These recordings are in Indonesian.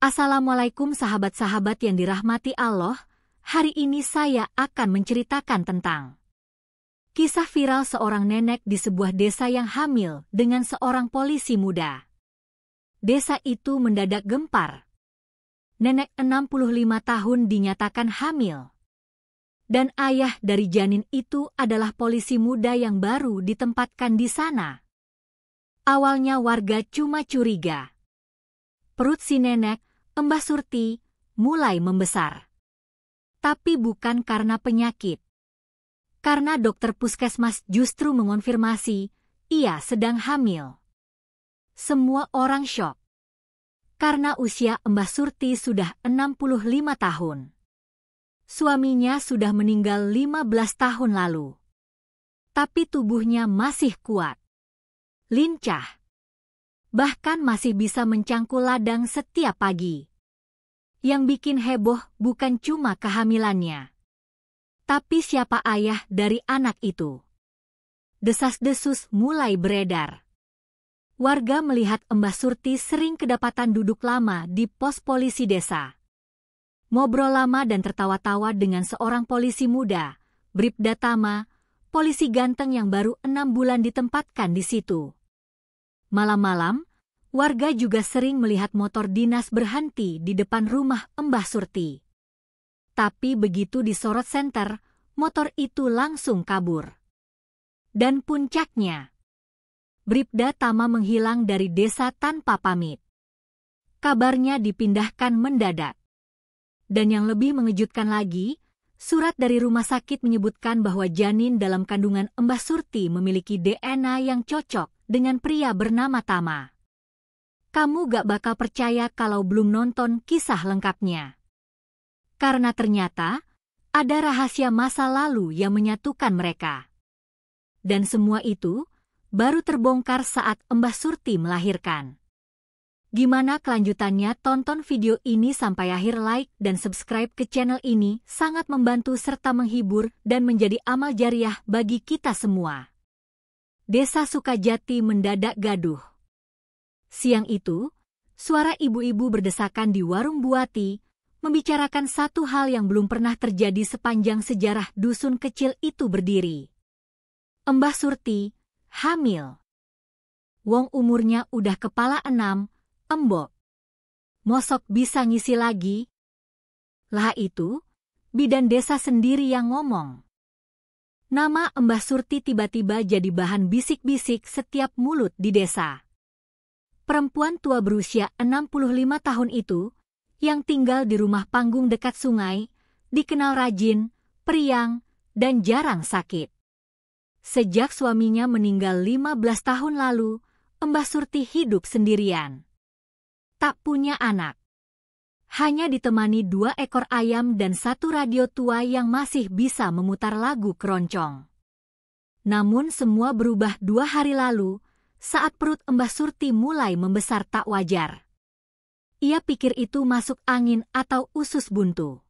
Assalamualaikum sahabat-sahabat yang dirahmati Allah. Hari ini saya akan menceritakan tentang kisah viral seorang nenek di sebuah desa yang hamil dengan seorang polisi muda. Desa itu mendadak gempar. Nenek 65 tahun dinyatakan hamil. Dan ayah dari janin itu adalah polisi muda yang baru ditempatkan di sana. Awalnya warga cuma curiga. Perut si nenek, Mbah Surti, mulai membesar. Tapi bukan karena penyakit. Karena dokter puskesmas justru mengonfirmasi ia sedang hamil. Semua orang syok. Karena usia Mbah Surti sudah 65 tahun. Suaminya sudah meninggal 15 tahun lalu. Tapi tubuhnya masih kuat. Lincah. Bahkan masih bisa mencangkul ladang setiap pagi. Yang bikin heboh bukan cuma kehamilannya. Tapi siapa ayah dari anak itu? Desas-desus mulai beredar. Warga melihat Mbah Surti sering kedapatan duduk lama di pos polisi desa. Ngobrol lama dan tertawa-tawa dengan seorang polisi muda, Bribda Tama, polisi ganteng yang baru 6 bulan ditempatkan di situ. Malam-malam, warga juga sering melihat motor dinas berhenti di depan rumah Mbah Surti. Tapi begitu disorot senter, motor itu langsung kabur. Dan puncaknya, Bribda Tama menghilang dari desa tanpa pamit. Kabarnya dipindahkan mendadak. Dan yang lebih mengejutkan lagi, surat dari rumah sakit menyebutkan bahwa janin dalam kandungan Mbah Surti memiliki DNA yang cocok dengan pria bernama Tama. Kamu gak bakal percaya kalau belum nonton kisah lengkapnya. Karena ternyata, ada rahasia masa lalu yang menyatukan mereka. Dan semua itu, baru terbongkar saat Mbah Surti melahirkan. Gimana kelanjutannya? Tonton video ini sampai akhir, like dan subscribe ke channel ini sangat membantu serta menghibur dan menjadi amal jariah bagi kita semua. Desa Sukajati mendadak gaduh. Siang itu, suara ibu-ibu berdesakan di warung Buati, membicarakan satu hal yang belum pernah terjadi sepanjang sejarah dusun kecil itu berdiri. Mbah Surti, hamil. Wong umurnya udah kepala 6, embok. Mosok bisa ngisi lagi? Lah itu, bidan desa sendiri yang ngomong. Nama Mbah Surti tiba-tiba jadi bahan bisik-bisik setiap mulut di desa. Perempuan tua berusia 65 tahun itu, yang tinggal di rumah panggung dekat sungai, dikenal rajin, periang, dan jarang sakit. Sejak suaminya meninggal 15 tahun lalu, Mbah Surti hidup sendirian. Tak punya anak. Hanya ditemani 2 ekor ayam dan 1 radio tua yang masih bisa memutar lagu keroncong. Namun semua berubah 2 hari lalu, saat perut Mbah Surti mulai membesar tak wajar. Ia pikir itu masuk angin atau usus buntu.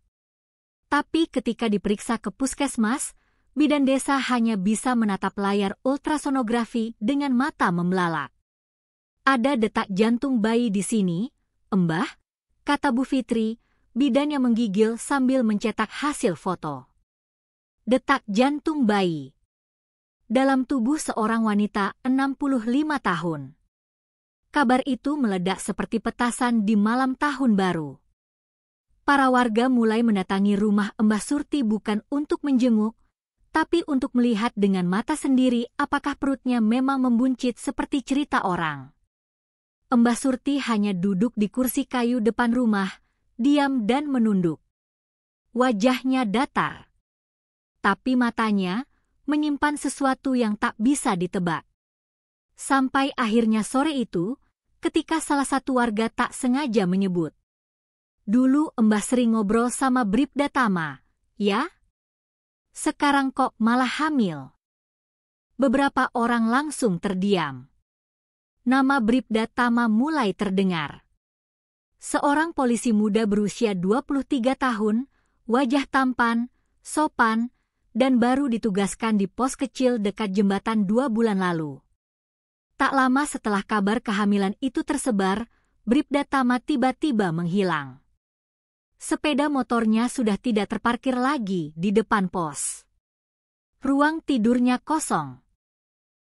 Tapi ketika diperiksa ke puskesmas, bidan desa hanya bisa menatap layar ultrasonografi dengan mata membelalak. Ada detak jantung bayi di sini, Mbah, kata Bu Fitri, bidan yang menggigil sambil mencetak hasil foto. Detak jantung bayi dalam tubuh seorang wanita 65 tahun. Kabar itu meledak seperti petasan di malam tahun baru. Para warga mulai mendatangi rumah Mbah Surti bukan untuk menjenguk, tapi untuk melihat dengan mata sendiri apakah perutnya memang membuncit seperti cerita orang. Mbah Surti hanya duduk di kursi kayu depan rumah, diam dan menunduk. Wajahnya datar. Tapi matanya menyimpan sesuatu yang tak bisa ditebak. Sampai akhirnya sore itu, ketika salah satu warga tak sengaja menyebut. Dulu Mbah sering ngobrol sama Bribda Tama, ya? Sekarang kok malah hamil? Beberapa orang langsung terdiam. Nama Bribda Tama mulai terdengar. Seorang polisi muda berusia 23 tahun, wajah tampan, sopan, dan baru ditugaskan di pos kecil dekat jembatan 2 bulan lalu. Tak lama setelah kabar kehamilan itu tersebar, Bribda Tama tiba-tiba menghilang. Sepeda motornya sudah tidak terparkir lagi di depan pos. Ruang tidurnya kosong.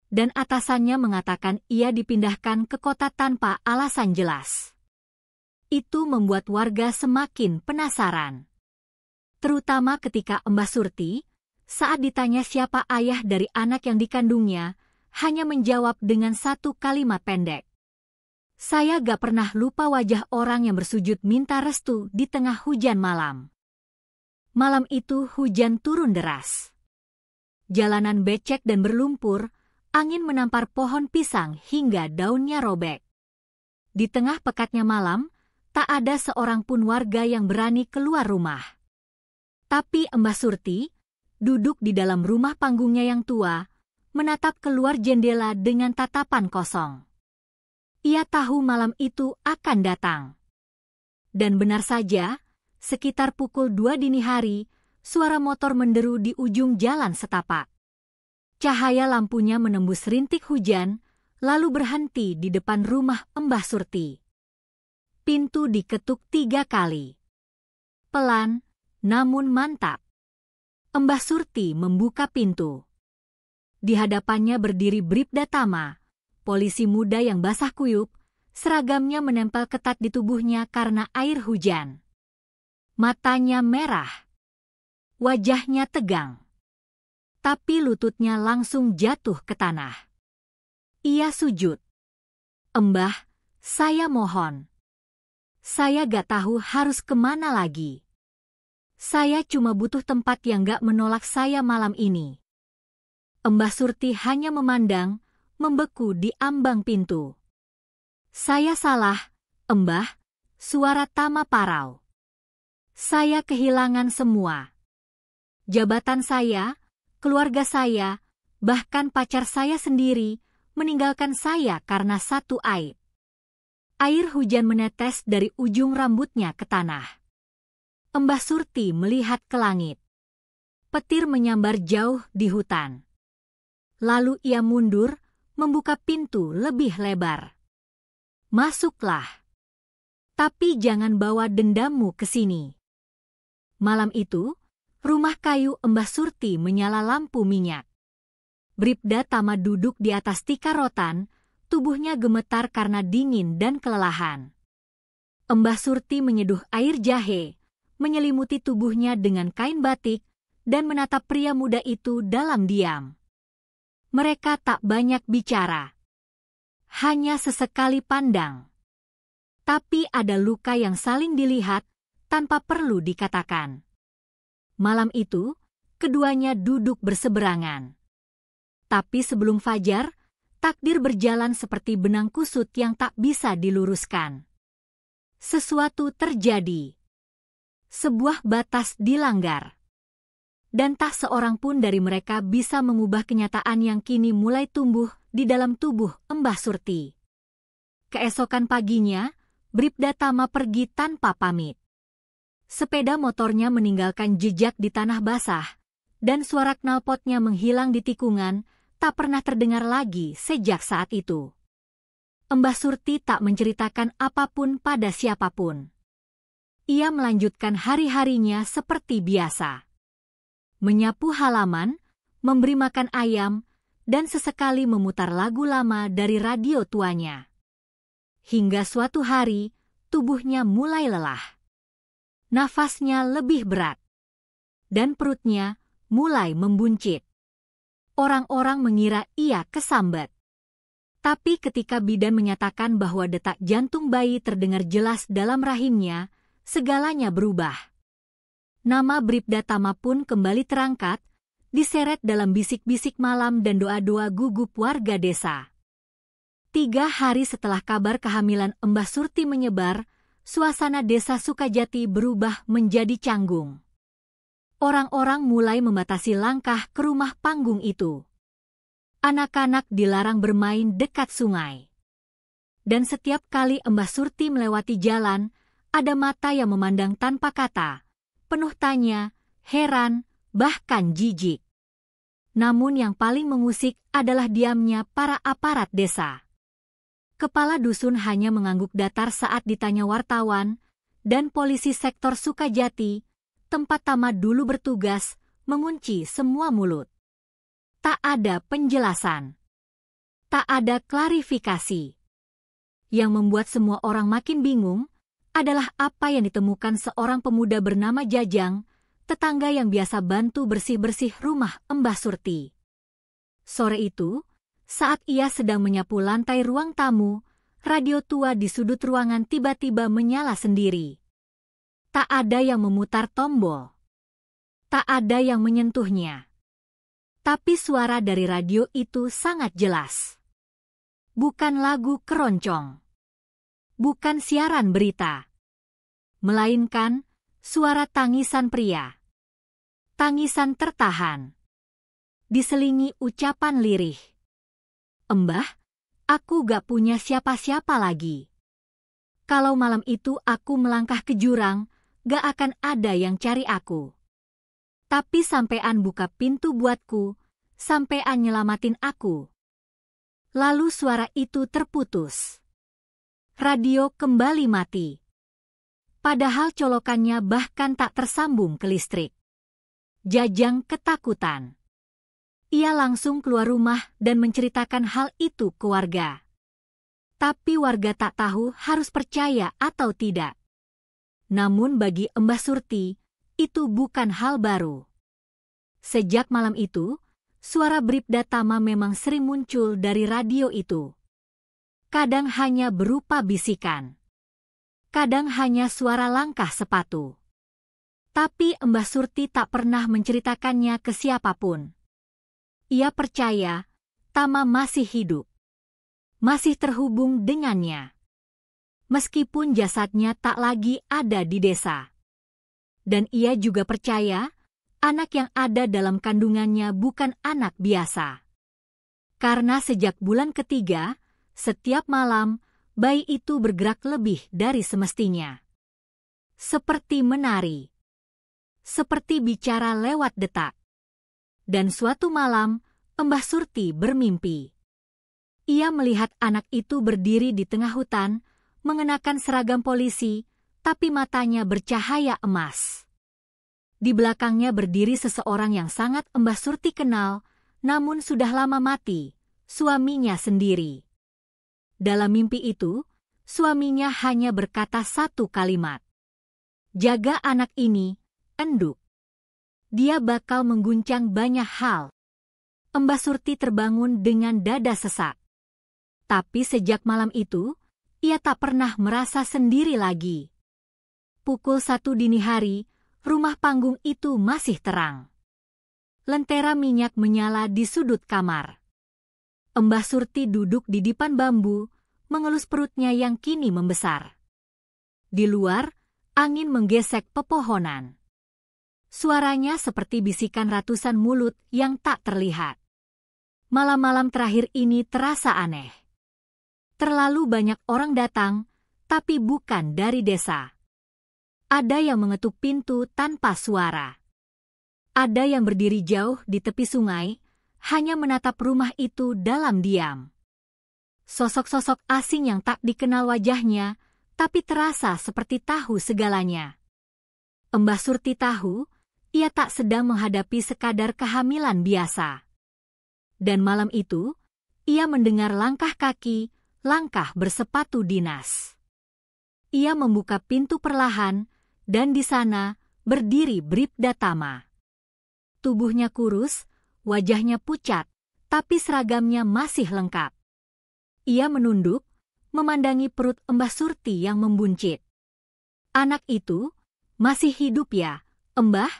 Dan atasannya mengatakan ia dipindahkan ke kota tanpa alasan jelas. Itu membuat warga semakin penasaran. Terutama ketika Mbah Surti, saat ditanya siapa ayah dari anak yang dikandungnya, hanya menjawab dengan satu kalimat pendek. Saya gak pernah lupa wajah orang yang bersujud minta restu di tengah hujan malam. Malam itu hujan turun deras. Jalanan becek dan berlumpur, angin menampar pohon pisang hingga daunnya robek. Di tengah pekatnya malam, tak ada seorang pun warga yang berani keluar rumah. Tapi Mbah Surti, duduk di dalam rumah panggungnya yang tua, menatap keluar jendela dengan tatapan kosong. Ia tahu malam itu akan datang. Dan benar saja, sekitar pukul 2 dini hari, suara motor menderu di ujung jalan setapak. Cahaya lampunya menembus rintik hujan, lalu berhenti di depan rumah Mbah Surti. Pintu diketuk 3 kali. Pelan, namun mantap. Mbah Surti membuka pintu. Di hadapannya berdiri Bribda Tama, polisi muda yang basah kuyup, seragamnya menempel ketat di tubuhnya karena air hujan. Matanya merah. Wajahnya tegang. Tapi lututnya langsung jatuh ke tanah. Ia sujud. Mbah, saya mohon. Saya gak tahu harus kemana lagi. Saya cuma butuh tempat yang gak menolak saya malam ini. Mbah Surti hanya memandang, membeku di ambang pintu. Saya salah, Mbah, suara Tama parau. Saya kehilangan semua. Jabatan saya, keluarga saya, bahkan pacar saya sendiri, meninggalkan saya karena satu aib. Air hujan menetes dari ujung rambutnya ke tanah. Mbah Surti melihat ke langit. Petir menyambar jauh di hutan. Lalu ia mundur, membuka pintu lebih lebar. Masuklah. Tapi jangan bawa dendammu ke sini. Malam itu, rumah kayu Mbah Surti menyala lampu minyak. Bribda Tama duduk di atas tikar rotan, tubuhnya gemetar karena dingin dan kelelahan. Mbah Surti menyeduh air jahe, menyelimuti tubuhnya dengan kain batik, dan menatap pria muda itu dalam diam. Mereka tak banyak bicara. Hanya sesekali pandang. Tapi ada luka yang saling dilihat, tanpa perlu dikatakan. Malam itu, keduanya duduk berseberangan. Tapi sebelum fajar, takdir berjalan seperti benang kusut yang tak bisa diluruskan. Sesuatu terjadi. Sebuah batas dilanggar. Dan tak seorang pun dari mereka bisa mengubah kenyataan yang kini mulai tumbuh di dalam tubuh Mbah Surti. Keesokan paginya, Bribda Tama pergi tanpa pamit. Sepeda motornya meninggalkan jejak di tanah basah, dan suara knalpotnya menghilang di tikungan, tak pernah terdengar lagi sejak saat itu. Mbah Surti tak menceritakan apapun pada siapapun. Ia melanjutkan hari-harinya seperti biasa. Menyapu halaman, memberi makan ayam, dan sesekali memutar lagu lama dari radio tuanya. Hingga suatu hari, tubuhnya mulai lelah. Nafasnya lebih berat. Dan perutnya mulai membuncit. Orang-orang mengira ia kesambat. Tapi ketika bidan menyatakan bahwa detak jantung bayi terdengar jelas dalam rahimnya, segalanya berubah. Nama Bribda Tama pun kembali terangkat, diseret dalam bisik-bisik malam dan doa-doa gugup warga desa. 3 hari setelah kabar kehamilan Mbah Surti menyebar, suasana desa Sukajati berubah menjadi canggung. Orang-orang mulai membatasi langkah ke rumah panggung itu. Anak-anak dilarang bermain dekat sungai. Dan setiap kali Mbah Surti melewati jalan, ada mata yang memandang tanpa kata, penuh tanya, heran, bahkan jijik. Namun yang paling mengusik adalah diamnya para aparat desa. Kepala dusun hanya mengangguk datar saat ditanya wartawan, dan polisi sektor Sukajati, tempat Tama dulu bertugas, mengunci semua mulut. Tak ada penjelasan. Tak ada klarifikasi. Yang membuat semua orang makin bingung adalah apa yang ditemukan seorang pemuda bernama Jajang, tetangga yang biasa bantu bersih-bersih rumah Mbah Surti. Sore itu, saat ia sedang menyapu lantai ruang tamu, radio tua di sudut ruangan tiba-tiba menyala sendiri. Tak ada yang memutar tombol. Tak ada yang menyentuhnya. Tapi suara dari radio itu sangat jelas. Bukan lagu keroncong. Bukan siaran berita. Melainkan suara tangisan pria. Tangisan tertahan. Diselingi ucapan lirih. Mbah, aku gak punya siapa-siapa lagi. Kalau malam itu aku melangkah ke jurang, gak akan ada yang cari aku. Tapi sampean buka pintu buatku, sampean nyelamatin aku. Lalu suara itu terputus. Radio kembali mati. Padahal colokannya bahkan tak tersambung ke listrik. Jajang ketakutan. Ia langsung keluar rumah dan menceritakan hal itu ke warga. Tapi warga tak tahu harus percaya atau tidak. Namun bagi Mbah Surti, itu bukan hal baru. Sejak malam itu, suara Bribda Tama memang sering muncul dari radio itu. Kadang hanya berupa bisikan. Kadang hanya suara langkah sepatu. Tapi Mbah Surti tak pernah menceritakannya ke siapapun. Ia percaya Tama masih hidup. Masih terhubung dengannya. Meskipun jasadnya tak lagi ada di desa. Dan ia juga percaya anak yang ada dalam kandungannya bukan anak biasa. Karena sejak bulan ketiga, setiap malam, bayi itu bergerak lebih dari semestinya. Seperti menari. Seperti bicara lewat detak. Dan suatu malam, Mbah Surti bermimpi. Ia melihat anak itu berdiri di tengah hutan, mengenakan seragam polisi, tapi matanya bercahaya emas. Di belakangnya berdiri seseorang yang sangat Mbah Surti kenal, namun sudah lama mati, suaminya sendiri. Dalam mimpi itu, suaminya hanya berkata satu kalimat. Jaga anak ini, enduk. Dia bakal mengguncang banyak hal. Mbah Surti terbangun dengan dada sesak. Tapi sejak malam itu, ia tak pernah merasa sendiri lagi. Pukul 1 dini hari, rumah panggung itu masih terang. Lentera minyak menyala di sudut kamar. Mbah Surti duduk di dipan bambu, mengelus perutnya yang kini membesar. Di luar, angin menggesek pepohonan. Suaranya seperti bisikan ratusan mulut yang tak terlihat. Malam-malam terakhir ini terasa aneh. Terlalu banyak orang datang, tapi bukan dari desa. Ada yang mengetuk pintu tanpa suara. Ada yang berdiri jauh di tepi sungai, hanya menatap rumah itu dalam diam. Sosok-sosok asing yang tak dikenal wajahnya, tapi terasa seperti tahu segalanya. Mbah Surti tahu, ia tak sedang menghadapi sekadar kehamilan biasa. Dan malam itu, ia mendengar langkah kaki, langkah bersepatu dinas. Ia membuka pintu perlahan, dan di sana berdiri Bribda Tama. Tubuhnya kurus, wajahnya pucat, tapi seragamnya masih lengkap. Ia menunduk, memandangi perut Mbah Surti yang membuncit. Anak itu masih hidup ya, Mbah?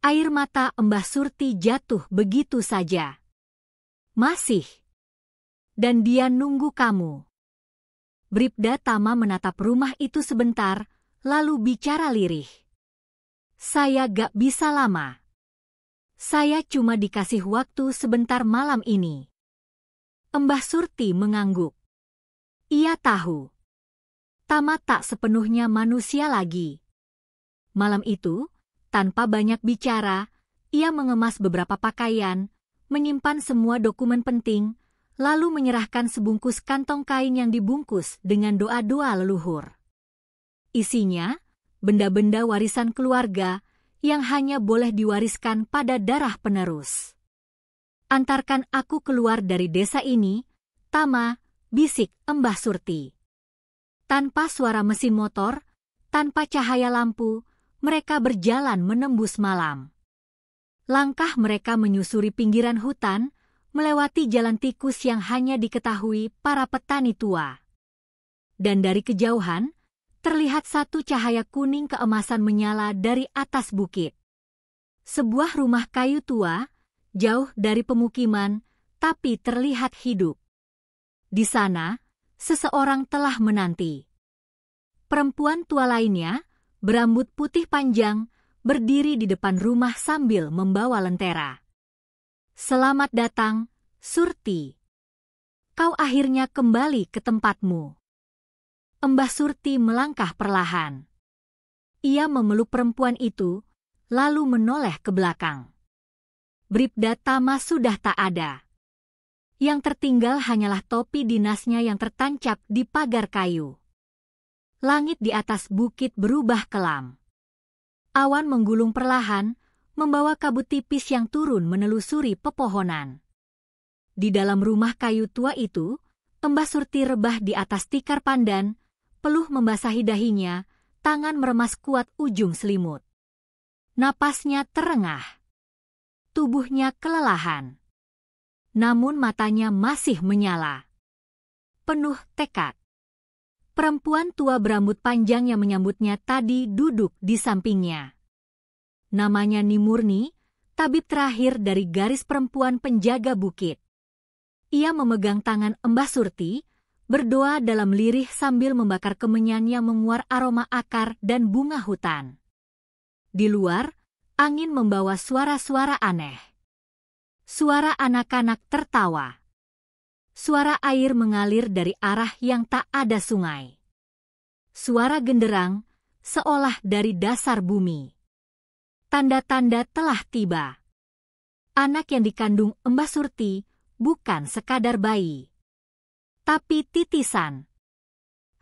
Air mata Mbah Surti jatuh begitu saja. Masih. Dan dia nunggu kamu. Bribda Tama menatap rumah itu sebentar, lalu bicara lirih. Saya gak bisa lama. Saya cuma dikasih waktu sebentar malam ini. Mbah Surti mengangguk. Ia tahu. Tama tak sepenuhnya manusia lagi. Malam itu, tanpa banyak bicara, ia mengemas beberapa pakaian, menyimpan semua dokumen penting, lalu menyerahkan sebungkus kantong kain yang dibungkus dengan doa-doa leluhur. Isinya, benda-benda warisan keluarga yang hanya boleh diwariskan pada darah penerus. Antarkan aku keluar dari desa ini, Tama, bisik Mbah Surti. Tanpa suara mesin motor, tanpa cahaya lampu, mereka berjalan menembus malam. Langkah mereka menyusuri pinggiran hutan, melewati jalan tikus yang hanya diketahui para petani tua. Dan dari kejauhan, terlihat satu cahaya kuning keemasan menyala dari atas bukit. Sebuah rumah kayu tua, jauh dari pemukiman, tapi terlihat hidup. Di sana, seseorang telah menanti. Perempuan tua lainnya, berambut putih panjang, berdiri di depan rumah sambil membawa lentera. Selamat datang, Surti. Kau akhirnya kembali ke tempatmu. Mbah Surti melangkah perlahan. Ia memeluk perempuan itu, lalu menoleh ke belakang. Bribda Tama sudah tak ada. Yang tertinggal hanyalah topi dinasnya yang tertancap di pagar kayu. Langit di atas bukit berubah kelam. Awan menggulung perlahan, membawa kabut tipis yang turun menelusuri pepohonan. Di dalam rumah kayu tua itu, Mbah Surti rebah di atas tikar pandan, peluh membasahi dahinya, tangan meremas kuat ujung selimut. Napasnya terengah. Tubuhnya kelelahan. Namun matanya masih menyala. Penuh tekad. Perempuan tua berambut panjang yang menyambutnya tadi duduk di sampingnya. Namanya Nimurni, tabib terakhir dari garis perempuan penjaga bukit. Ia memegang tangan Mbah Surti, berdoa dalam lirih sambil membakar kemenyan yang menguar aroma akar dan bunga hutan. Di luar, angin membawa suara-suara aneh. Suara anak-anak tertawa. Suara air mengalir dari arah yang tak ada sungai. Suara genderang, seolah dari dasar bumi. Tanda-tanda telah tiba. Anak yang dikandung Mbah Surti bukan sekadar bayi, tapi titisan.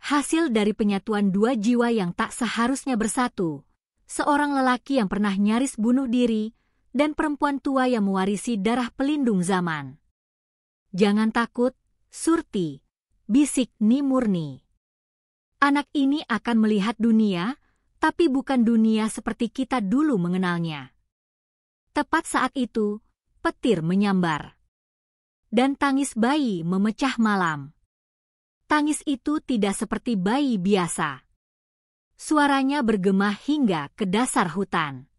Hasil dari penyatuan dua jiwa yang tak seharusnya bersatu, seorang lelaki yang pernah nyaris bunuh diri, dan perempuan tua yang mewarisi darah pelindung zaman. Jangan takut, Surti, bisik Nimurni. Anak ini akan melihat dunia, tapi bukan dunia seperti kita dulu mengenalnya. Tepat saat itu, petir menyambar. Dan tangis bayi memecah malam. Tangis itu tidak seperti bayi biasa. Suaranya bergema hingga ke dasar hutan.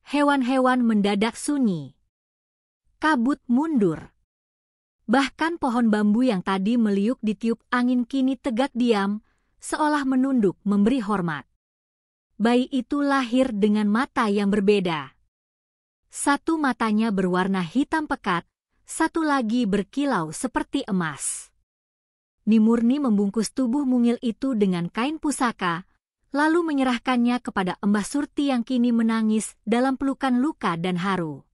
Hewan-hewan mendadak sunyi. Kabut mundur. Bahkan pohon bambu yang tadi meliuk ditiup angin kini tegak diam, seolah menunduk memberi hormat. Bayi itu lahir dengan mata yang berbeda. Satu matanya berwarna hitam pekat, satu lagi berkilau seperti emas. Nimurni membungkus tubuh mungil itu dengan kain pusaka, lalu menyerahkannya kepada Mbah Surti yang kini menangis dalam pelukan luka dan haru.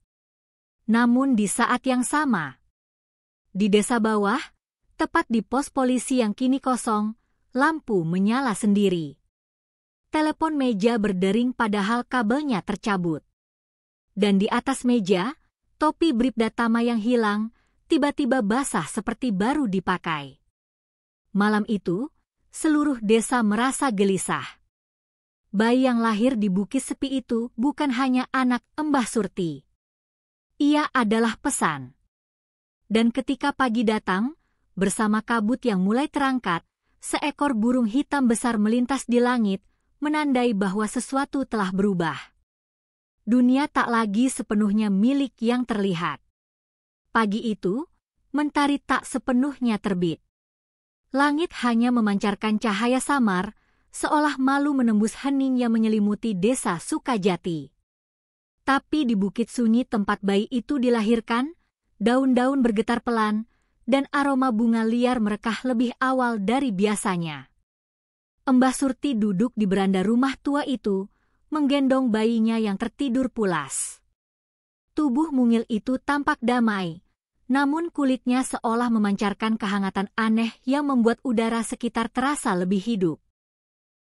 Namun di saat yang sama, di desa bawah, tepat di pos polisi yang kini kosong, lampu menyala sendiri. Telepon meja berdering padahal kabelnya tercabut. Dan di atas meja, topi Bribda Tama yang hilang, tiba-tiba basah seperti baru dipakai. Malam itu, seluruh desa merasa gelisah. Bayi yang lahir di bukit sepi itu bukan hanya anak Mbah Surti. Ia adalah pesan. Dan ketika pagi datang, bersama kabut yang mulai terangkat, seekor burung hitam besar melintas di langit, menandai bahwa sesuatu telah berubah. Dunia tak lagi sepenuhnya milik yang terlihat. Pagi itu, mentari tak sepenuhnya terbit. Langit hanya memancarkan cahaya samar, seolah malu menembus hening yang menyelimuti desa Sukajati. Tapi di bukit sunyi tempat bayi itu dilahirkan, daun-daun bergetar pelan, dan aroma bunga liar merekah lebih awal dari biasanya. Mbah Surti duduk di beranda rumah tua itu, menggendong bayinya yang tertidur pulas. Tubuh mungil itu tampak damai, namun kulitnya seolah memancarkan kehangatan aneh yang membuat udara sekitar terasa lebih hidup.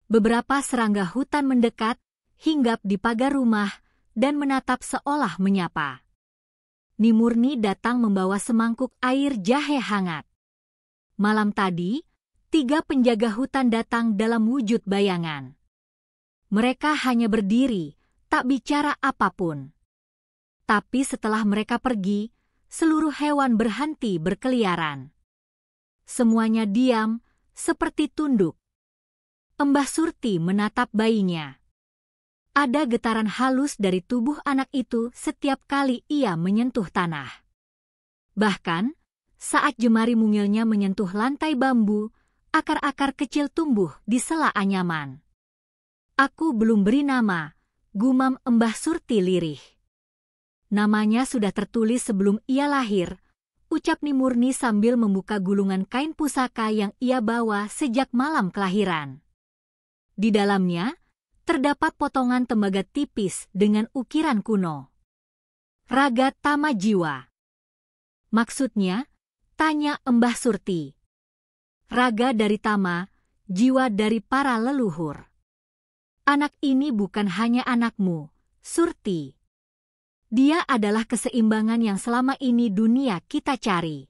Beberapa serangga hutan mendekat, hinggap di pagar rumah, dan menatap seolah menyapa. Nimurni datang membawa semangkuk air jahe hangat. Malam tadi, 3 penjaga hutan datang dalam wujud bayangan. Mereka hanya berdiri, tak bicara apapun. Tapi setelah mereka pergi, seluruh hewan berhenti berkeliaran. Semuanya diam, seperti tunduk. Mbah Surti menatap bayinya. Ada getaran halus dari tubuh anak itu setiap kali ia menyentuh tanah. Bahkan, saat jemari mungilnya menyentuh lantai bambu, akar-akar kecil tumbuh di sela anyaman. Aku belum beri nama, gumam Mbah Surti lirih. Namanya sudah tertulis sebelum ia lahir, ucap Nimurni sambil membuka gulungan kain pusaka yang ia bawa sejak malam kelahiran. Di dalamnya, terdapat potongan tembaga tipis dengan ukiran kuno. Raga Tama Jiwa. Maksudnya, tanya Mbah Surti. Raga dari Tama, jiwa dari para leluhur. Anak ini bukan hanya anakmu, Surti. Dia adalah keseimbangan yang selama ini dunia kita cari.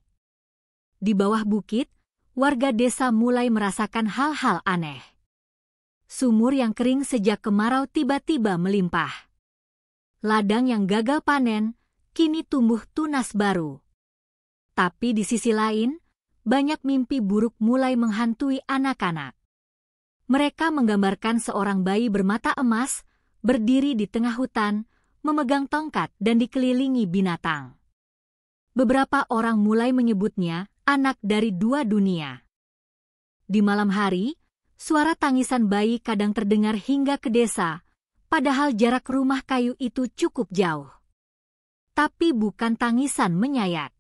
Di bawah bukit, warga desa mulai merasakan hal-hal aneh. Sumur yang kering sejak kemarau tiba-tiba melimpah. Ladang yang gagal panen, kini tumbuh tunas baru. Tapi di sisi lain, banyak mimpi buruk mulai menghantui anak-anak. Mereka menggambarkan seorang bayi bermata emas, berdiri di tengah hutan, memegang tongkat dan dikelilingi binatang. Beberapa orang mulai menyebutnya anak dari 2 dunia. Di malam hari, suara tangisan bayi kadang terdengar hingga ke desa, padahal jarak rumah kayu itu cukup jauh. Tapi bukan tangisan menyayat.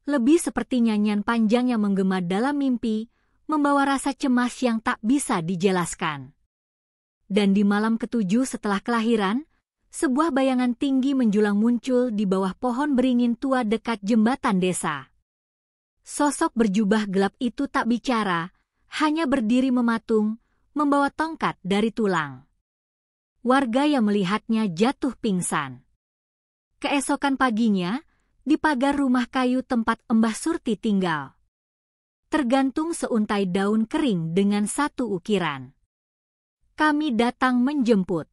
Lebih seperti nyanyian panjang yang menggema dalam mimpi, membawa rasa cemas yang tak bisa dijelaskan. Dan di malam ke-7 setelah kelahiran, sebuah bayangan tinggi menjulang muncul di bawah pohon beringin tua dekat jembatan desa. Sosok berjubah gelap itu tak bicara, hanya berdiri mematung, membawa tongkat dari tulang. Warga yang melihatnya jatuh pingsan. Keesokan paginya, di pagar rumah kayu tempat Mbah Surti tinggal, tergantung seuntai daun kering dengan 1 ukiran. Kami datang menjemput.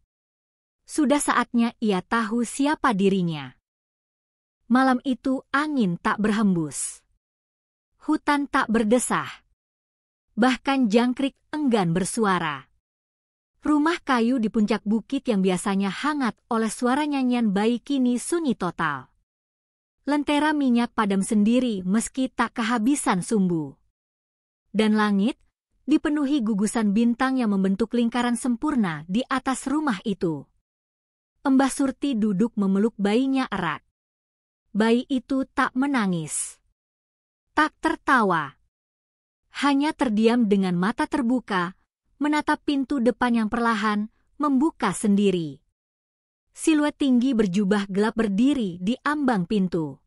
Sudah saatnya ia tahu siapa dirinya. Malam itu angin tak berhembus. Hutan tak berdesah. Bahkan jangkrik enggan bersuara. Rumah kayu di puncak bukit yang biasanya hangat oleh suara nyanyian bayi kini sunyi total. Lentera minyak padam sendiri meski tak kehabisan sumbu. Dan langit dipenuhi gugusan bintang yang membentuk lingkaran sempurna di atas rumah itu. Mbah Surti duduk memeluk bayinya erat. Bayi itu tak menangis, tak tertawa. Hanya terdiam dengan mata terbuka, menatap pintu depan yang perlahan membuka sendiri. Siluet tinggi berjubah gelap berdiri di ambang pintu.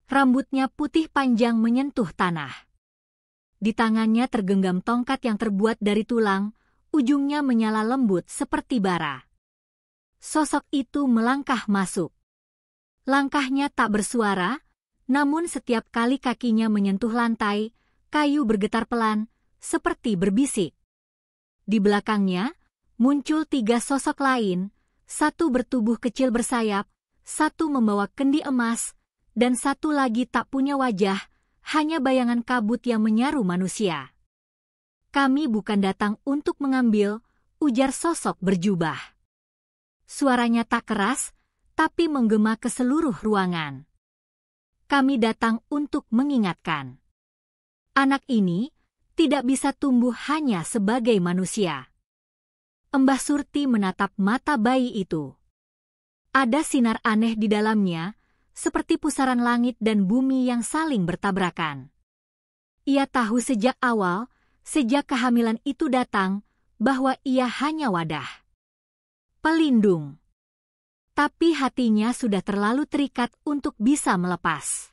Rambutnya putih panjang menyentuh tanah. Di tangannya tergenggam tongkat yang terbuat dari tulang, ujungnya menyala lembut seperti bara. Sosok itu melangkah masuk. Langkahnya tak bersuara, namun setiap kali kakinya menyentuh lantai, kayu bergetar pelan, seperti berbisik. Di belakangnya, muncul 3 sosok lain, 1 bertubuh kecil bersayap, 1 membawa kendi emas, dan 1 lagi tak punya wajah, hanya bayangan kabut yang menyaru manusia. Kami bukan datang untuk mengambil, ujar sosok berjubah. Suaranya tak keras, tapi menggema ke seluruh ruangan. Kami datang untuk mengingatkan. Anak ini tidak bisa tumbuh hanya sebagai manusia. Mbah Surti menatap mata bayi itu. Ada sinar aneh di dalamnya, seperti pusaran langit dan bumi yang saling bertabrakan. Ia tahu sejak awal, sejak kehamilan itu datang, bahwa ia hanya wadah pelindung. Tapi hatinya sudah terlalu terikat untuk bisa melepas.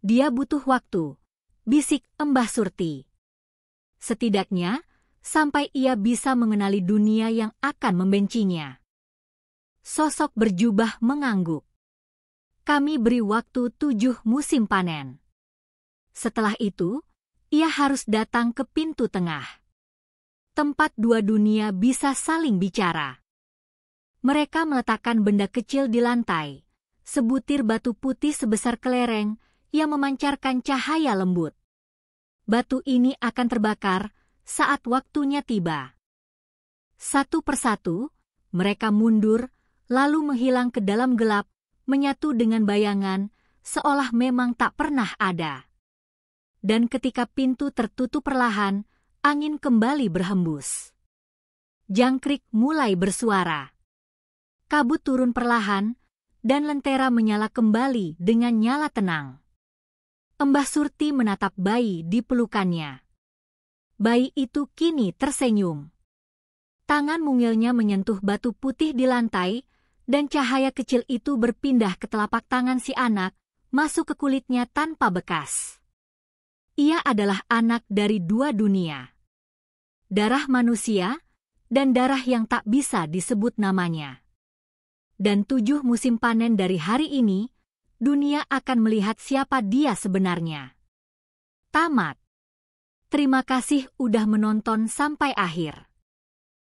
Dia butuh waktu, bisik Mbah Surti. Setidaknya, sampai ia bisa mengenali dunia yang akan membencinya. Sosok berjubah mengangguk. Kami beri waktu 7 musim panen. Setelah itu, ia harus datang ke pintu tengah. Tempat dua dunia bisa saling bicara. Mereka meletakkan benda kecil di lantai, sebutir batu putih sebesar kelereng yang memancarkan cahaya lembut. Batu ini akan terbakar saat waktunya tiba. Satu persatu, mereka mundur, lalu menghilang ke dalam gelap, menyatu dengan bayangan, seolah memang tak pernah ada. Dan ketika pintu tertutup perlahan, angin kembali berhembus. Jangkrik mulai bersuara. Kabut turun perlahan, dan lentera menyala kembali dengan nyala tenang. Mbah Surti menatap bayi di pelukannya. Bayi itu kini tersenyum. Tangan mungilnya menyentuh batu putih di lantai, dan cahaya kecil itu berpindah ke telapak tangan si anak, masuk ke kulitnya tanpa bekas. Ia adalah anak dari dua dunia. Darah manusia, dan darah yang tak bisa disebut namanya. Dan 7 musim panen dari hari ini, dunia akan melihat siapa dia sebenarnya. Tamat. Terima kasih udah menonton sampai akhir.